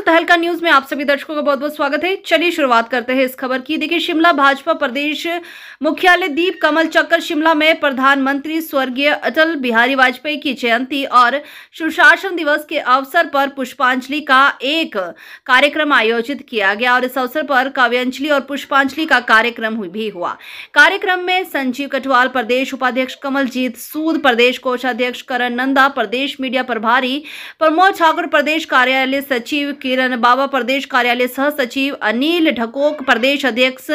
तहलका न्यूज में आप सभी दर्शकों का बहुत बहुत स्वागत है। चलिए शुरुआत करते हैं इस खबर की। देखिए, शिमला भाजपा प्रदेश मुख्यालय दीप कमल चक्कर शिमला में प्रधानमंत्री स्वर्गीय अटल बिहारी वाजपेयी की जयंती और सुशासन दिवस के अवसर पर पुष्पांजलि का एक कार्यक्रम आयोजित किया गया और इस अवसर पर काव्यांजलि और पुष्पांजलि का कार्यक्रम भी हुआ। कार्यक्रम में संजीव कटवाल प्रदेश उपाध्यक्ष, कमलजीत सूद प्रदेश कोषाध्यक्ष, करण नंदा प्रदेश मीडिया प्रभारी, प्रमोद ठाकुर प्रदेश कार्यालय सचिव, किरण बाबा प्रदेश कार्यालय सह सचिव, अनिल ढकोक प्रदेश अध्यक्ष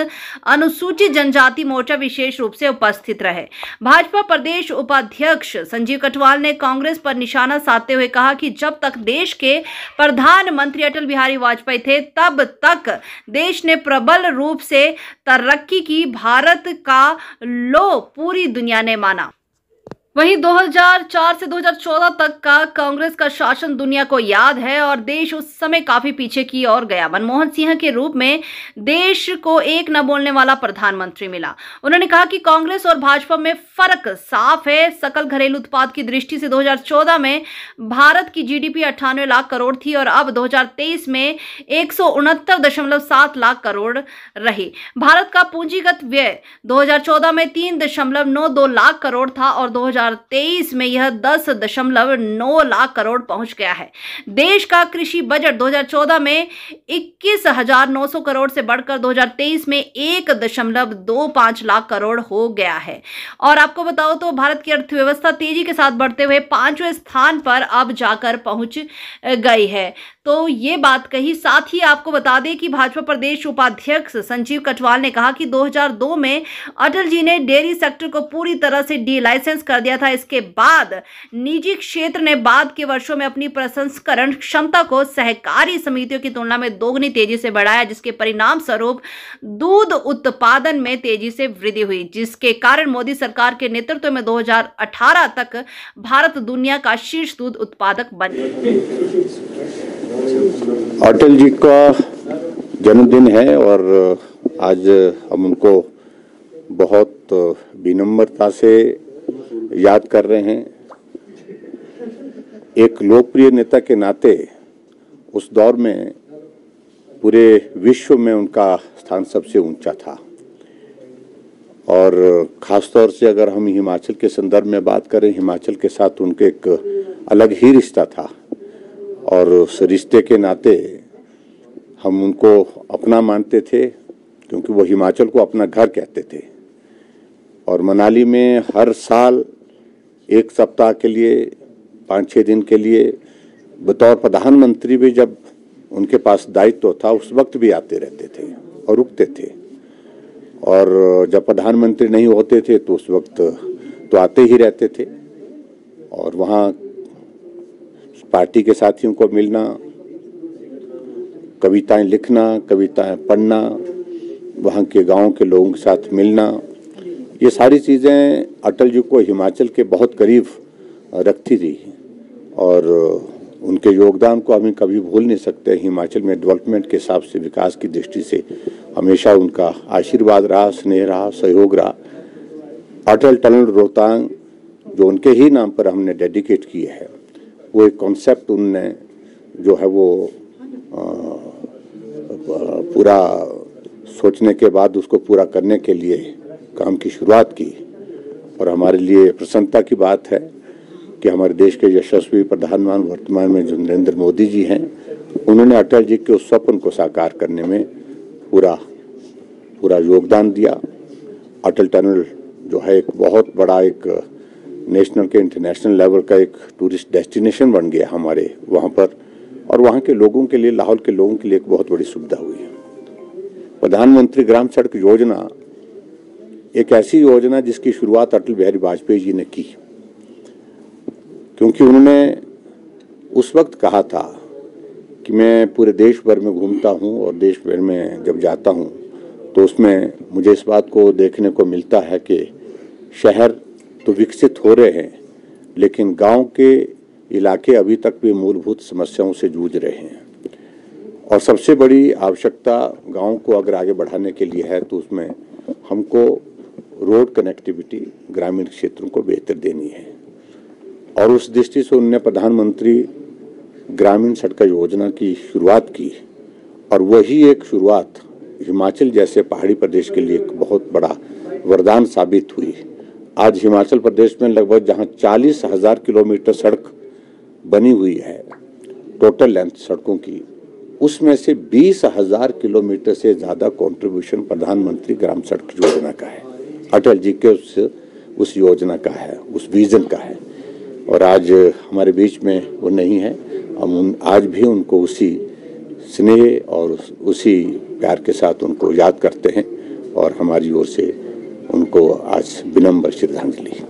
अनुसूचित जनजाति मोर्चा विशेष रूप से उपस्थित रहे। भाजपा प्रदेश उपाध्यक्ष संजीव कटवाल ने कांग्रेस पर निशाना साधते हुए कहा कि जब तक देश के प्रधानमंत्री अटल बिहारी वाजपेयी थे तब तक देश ने प्रबल रूप से तरक्की की। भारत का लो पूरी दुनिया ने माना। वहीं 2004 से 2014 तक का कांग्रेस का शासन दुनिया को याद है और देश उस समय काफी पीछे की ओर गया। मनमोहन सिंह के रूप में देश को एक न बोलने वाला प्रधानमंत्री मिला। उन्होंने कहा कि कांग्रेस और भाजपा में फर्क साफ है। सकल घरेलू उत्पाद की दृष्टि से 2014 में भारत की जीडीपी 98 लाख करोड़ थी और अब 2023 में 169.7 लाख करोड़ रही। भारत का पूंजीगत व्यय 2014 में 3.92 लाख करोड़ था और 2023 में यह 10.9 लाख करोड़ पहुंच गया है। देश का कृषि बजट 2014 में 21,900 करोड़ से बढ़कर 2023 में 1.25 लाख करोड़ हो गया है। और आपको बताओ तो भारत की अर्थव्यवस्था तेजी के साथ बढ़ते हुए 5वें स्थान पर अब जाकर पहुंच गई है। तो ये बात कही। साथ ही आपको बता दें कि भाजपा प्रदेश उपाध्यक्ष संजीव कटवाल ने कहा कि 2002 में अटल जी ने डेयरी सेक्टर को पूरी तरह से डी लाइसेंस कर दिया था। इसके बाद निजी क्षेत्र ने बाद के वर्षों में अपनी प्रसंस्करण क्षमता को सहकारी समितियों की तुलना में दोगुनी तेजी से बढ़ाया, जिसके परिणाम स्वरूप दूध उत्पादन में तेजी से वृद्धि हुई, जिसके कारण मोदी सरकार के नेतृत्व में 2018 तक भारत दुनिया का शीर्ष दूध उत्पादक बन गया। अटल जी का जन्मदिन है और आज हम उनको बहुत विनम्रता से याद कर रहे हैं। एक लोकप्रिय नेता के नाते उस दौर में पूरे विश्व में उनका स्थान सबसे ऊंचा था और ख़ासतौर से अगर हम हिमाचल के संदर्भ में बात करें, हिमाचल के साथ उनके एक अलग ही रिश्ता था और उस रिश्ते के नाते हम उनको अपना मानते थे क्योंकि वो हिमाचल को अपना घर कहते थे। और मनाली में हर साल एक सप्ताह के लिए, 5-6 दिन के लिए बतौर प्रधानमंत्री भी जब उनके पास दायित्व था उस वक्त भी आते रहते थे और रुकते थे। और जब प्रधानमंत्री नहीं होते थे तो उस वक्त तो आते ही रहते थे और वहाँ पार्टी के साथियों को मिलना, कविताएं लिखना, कविताएं पढ़ना, वहाँ के गांव के लोगों के साथ मिलना, ये सारी चीज़ें अटल जी को हिमाचल के बहुत करीब रखती थी और उनके योगदान को हम कभी भूल नहीं सकते। हिमाचल में डेवलपमेंट के हिसाब से, विकास की दृष्टि से हमेशा उनका आशीर्वाद रहा, स्नेह रहा, सहयोग रहा। अटल टनल रोहतांग जो उनके ही नाम पर हमने डेडिकेट किए है, वो एक कॉन्सेप्ट उनने जो है वो पूरा सोचने के बाद उसको पूरा करने के लिए काम की शुरुआत की। और हमारे लिए प्रसन्नता की बात है कि हमारे देश के यशस्वी प्रधानमंत्री वर्तमान में जो नरेंद्र मोदी जी हैं, उन्होंने अटल जी के उस स्वप्न को साकार करने में पूरा योगदान दिया। अटल टनल जो है एक बहुत बड़ा एक नेशनल के इंटरनेशनल लेवल का एक टूरिस्ट डेस्टिनेशन बन गया हमारे वहाँ पर और वहाँ के लोगों के लिए, लाहौल के लोगों के लिए एक बहुत बड़ी सुविधा हुई है। प्रधानमंत्री ग्राम सड़क योजना एक ऐसी योजना जिसकी शुरुआत अटल बिहारी वाजपेयी जी ने की, क्योंकि उन्होंने उस वक्त कहा था कि मैं पूरे देश भर में घूमता हूँ और देश भर में जब जाता हूँ तो उसमें मुझे इस बात को देखने को मिलता है कि शहर तो विकसित हो रहे हैं लेकिन गांव के इलाके अभी तक भी मूलभूत समस्याओं से जूझ रहे हैं और सबसे बड़ी आवश्यकता गांव को अगर आगे बढ़ाने के लिए है तो उसमें हमको रोड कनेक्टिविटी ग्रामीण क्षेत्रों को बेहतर देनी है। और उस दृष्टि से उन्होंने प्रधानमंत्री ग्रामीण सड़क योजना की शुरुआत की और वही एक शुरुआत हिमाचल जैसे पहाड़ी प्रदेश के लिए एक बहुत बड़ा वरदान साबित हुई। आज हिमाचल प्रदेश में लगभग जहां 40,000 किलोमीटर सड़क बनी हुई है टोटल लेंथ सड़कों की, उसमें से 20,000 किलोमीटर से ज़्यादा कंट्रीब्यूशन प्रधानमंत्री ग्राम सड़क योजना का है, अटल जी के उस योजना का है, उस विजन का है। और आज हमारे बीच में वो नहीं है, हम आज भी उनको उसी स्नेह और उसी प्यार के साथ उनको याद करते हैं और हमारी ओर से उनको आज विनम्र श्रद्धांजलि।